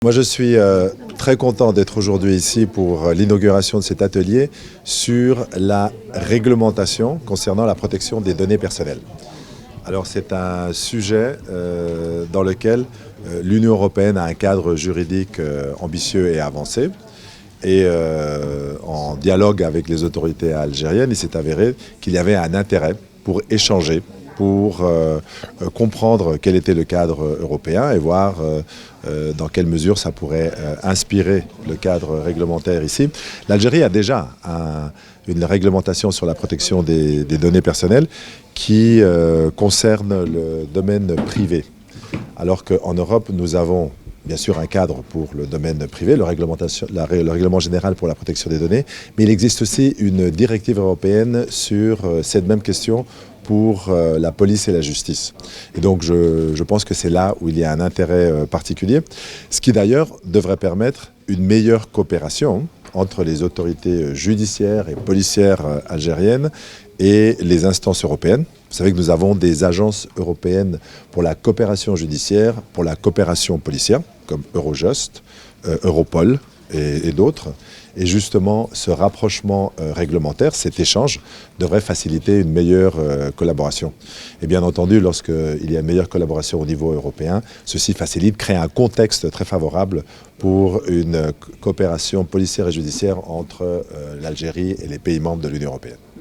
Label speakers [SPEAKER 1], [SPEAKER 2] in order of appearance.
[SPEAKER 1] Moi, je suis très content d'être aujourd'hui ici pour l'inauguration de cet atelier sur la réglementation concernant la protection des données personnelles. Alors, c'est un sujet dans lequel l'Union européenne a un cadre juridique ambitieux et avancé. Et en dialogue avec les autorités algériennes, il s'est avéré qu'il y avait un intérêt pour échanger, pour comprendre quel était le cadre européen et voir dans quelle mesure ça pourrait inspirer le cadre réglementaire ici. L'Algérie a déjà une réglementation sur la protection des données personnelles qui concerne le domaine privé. Alors qu'en Europe, nous avons bien sûr un cadre pour le domaine privé, le règlement général pour la protection des données, mais il existe aussi une directive européenne sur cette même question pour la police et la justice. Et donc je pense que c'est là où il y a un intérêt particulier, ce qui d'ailleurs devrait permettre une meilleure coopération entre les autorités judiciaires et policières algériennes et les instances européennes. Vous savez que nous avons des agences européennes pour la coopération judiciaire, pour la coopération policière, comme Eurojust, Europol et d'autres. Et justement, ce rapprochement réglementaire, cet échange, devrait faciliter une meilleure collaboration. Et bien entendu, lorsqu'il y a une meilleure collaboration au niveau européen, ceci facilite, crée un contexte très favorable pour une coopération policière et judiciaire entre l'Algérie et les pays membres de l'Union européenne.